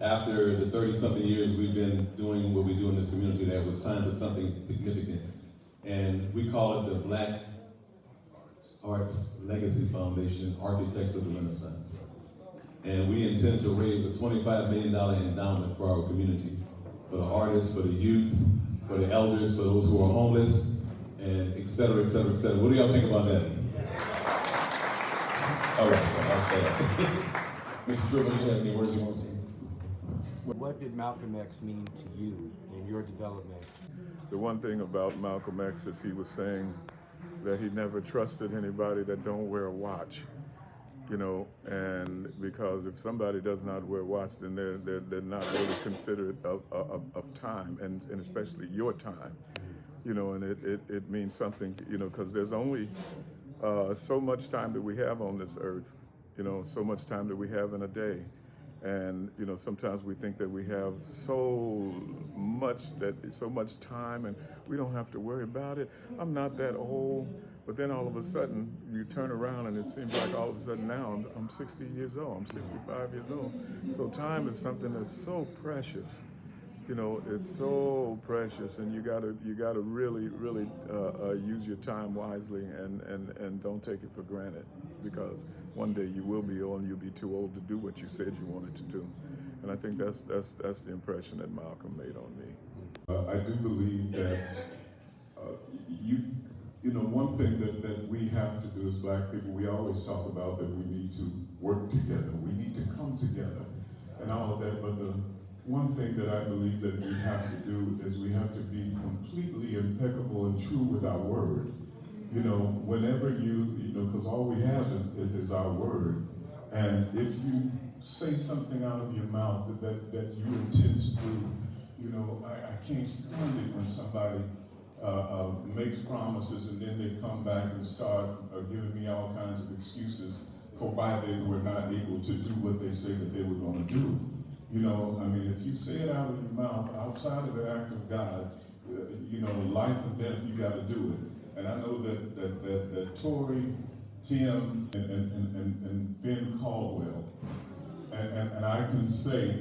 after the 30-something years we've been doing what we do in this community, that was time for something significant. And we call it the Black Arts Legacy Foundation, Architects of the Renaissance. And we intend to raise a $25 million endowment for our community, for the artists, for the youth, for the elders, for those who are homeless, and et cetera, et cetera, et cetera. What do y'all think about that? All right, so I'll shut up. Mr. Trible, do you have any words you want to say? What did Malcolm X mean to you in your development? The one thing about Malcolm X is he was saying that he never trusted anybody that don't wear a watch, you know, and because if somebody does not wear a watch, then they're not really considerate of time, and especially your time, you know, and it means something, you know, because there's only so much time that we have on this earth, you know, so much time that we have in a day. And, you know, sometimes we think that we have so much time and we don't have to worry about it. I'm not that old, but then all of a sudden you turn around and it seems like all of a sudden now I'm 60 years old, I'm 65 years old. So time is something that's so precious. You know, it's so precious, and you gotta really use your time wisely, and don't take it for granted, because one day you will be old and you'll be too old to do what you said you wanted to do. And I think that's the impression that Malcolm made on me. I do believe that you know, one thing that we have to do as Black people, we always talk about that we need to work together, we need to come together, and all of that. But the one thing that I believe that we have to do is we have to be completely impeccable and true with our word. You know, whenever you know, because all we have is our word. And if you say something out of your mouth that you intend to do, you know, I can't stand it when somebody makes promises and then they come back and start giving me all kinds of excuses for why they were not able to do what they say that they were going to do. You know, I mean, if you say it out of your mouth, outside of the act of God, you know, life and death, you got to do it. And I know that Tori, Tim, and Ben Caldwell, and I can say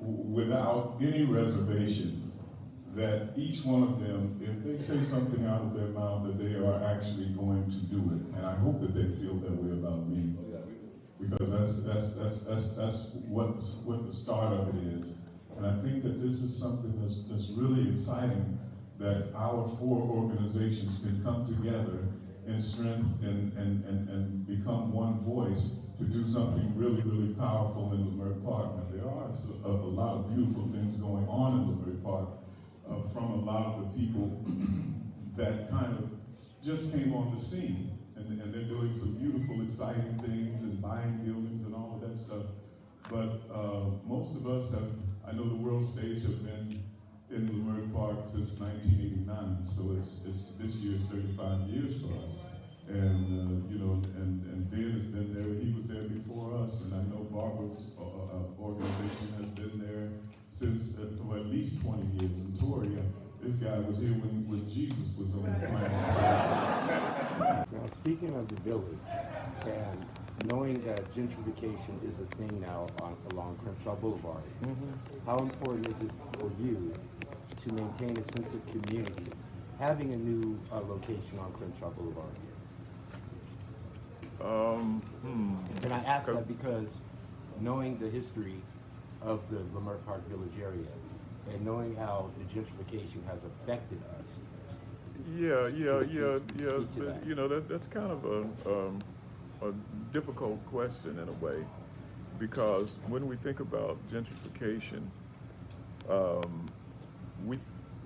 without any reservation that each one of them, if they say something out of their mouth, that they are actually going to do it. And I hope that they feel that way about me. Because that's what the start of it is. And I think that this is something that's really exciting, that our four organizations can come together in strength and become one voice to do something really, really powerful in Leimert Park. Now, there are a lot of beautiful things going on in Leimert Park from a lot of the people that kind of just came on the scene. And they're doing some beautiful, exciting things and buying buildings and all of that stuff. But most of us have, I know the world stage have been in Leimert Park since 1989. So it's this year's 35 years for us. And you know, and Ben has been there. He was there before us, and I know Barbara's organization has been there since for at least 20 years. And Tori, this guy was here when Jesus was on the planet. Now, speaking of the village, and knowing that gentrification is a thing now along Crenshaw Boulevard, how important is it for you to maintain a sense of community, having a new location on Crenshaw Boulevard? And I ask that because knowing the history of the Leimert Park Village area and knowing how the gentrification has affected us. Yeah. You know, that's kind of a difficult question in a way, because when we think about gentrification,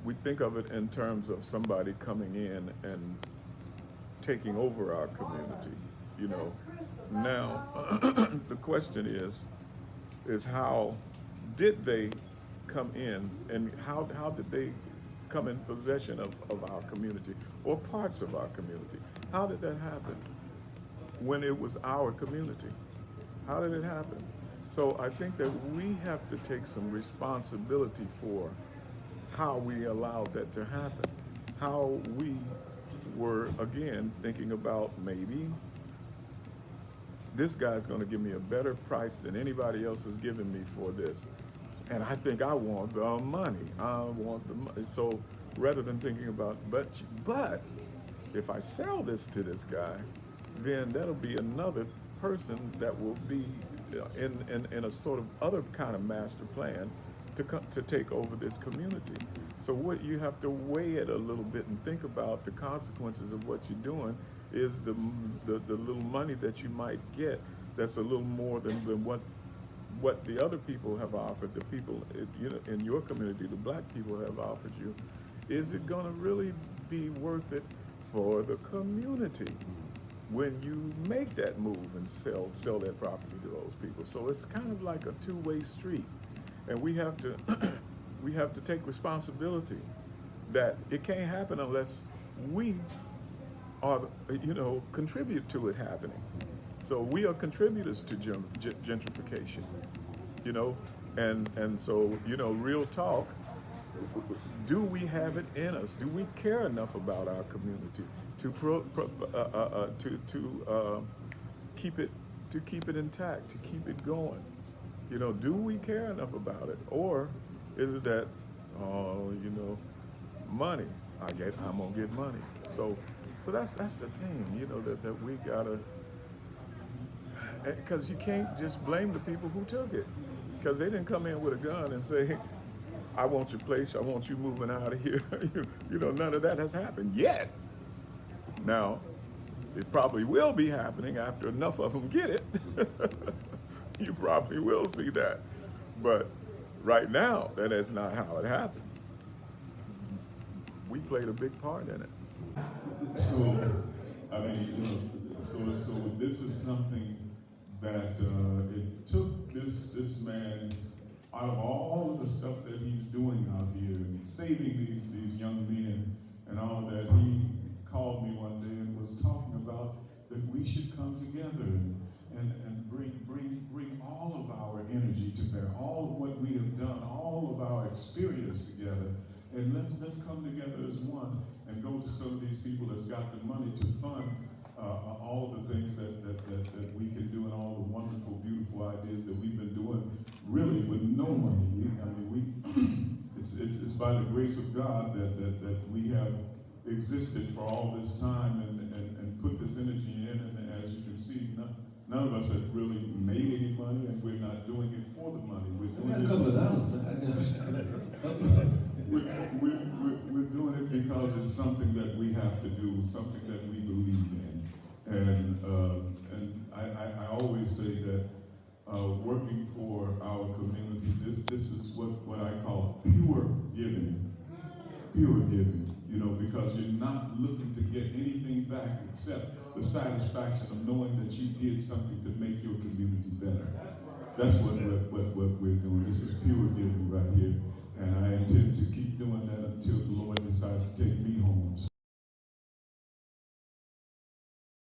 we think of it in terms of somebody coming in and taking over our community. You know, now the question is how did they come in, and how did they come in possession of our community or parts of our community? How did that happen when it was our community? How did it happen? So I think that we have to take some responsibility for how we allowed that to happen, how we were, again, thinking about maybe this guy's going to give me a better price than anybody else has given me for this. and I think I want the money. I want the money. So rather than thinking about, but if I sell this to this guy, then that'll be another person that will be in a sort of other kind of master plan to take over this community. So what you have to weigh it a little bit and think about the consequences of what you're doing is the little money that you might get that's a little more than what the other people have offered, the people in your community, the black people have offered you. Is it going to really be worth it for the community when you make that move and sell that property to those people? So it's kind of like a two-way street, and we have to we have to take responsibility that it can't happen unless we are contribute to it happening. So we are contributors to gentrification, and so real talk. Do we have it in us? Do we care enough about our community to keep it intact, to keep it going? Do we care enough about it, or is it that money? I'm gonna get money. So that's the thing, that we gotta, because you can't just blame the people who took it, because they didn't come in with a gun and say, I want your place, I want you moving out of here. None of that has happened yet. Now, it probably will be happening after enough of them get it. You probably will see that. But right now, that is not how it happened. We played a big part in it. So, I mean, so this is something that it took this man's, out of all of the stuff that he's doing out here and saving these young men and all that, he called me one day and was talking about that we should come together and bring all of our energy to bear, all of what we have done, all of our experience together, and let's come together as one and go to some of these people that's got the money to fund all of the things that we can do and all the wonderful, beautiful ideas that we've been doing, really with no money. It's by the grace of God that we have existed for all this time and put this energy in. And as you can see, none of us have really made any money, and we're not doing it for the money. We're doing we're doing it because it's something that we have to do, something that we believe in. And I always say that working for our community, this is what I call pure giving, because you're not looking to get anything back except the satisfaction of knowing that you did something to make your community better. That's what we're doing. This is pure giving right here, and I intend to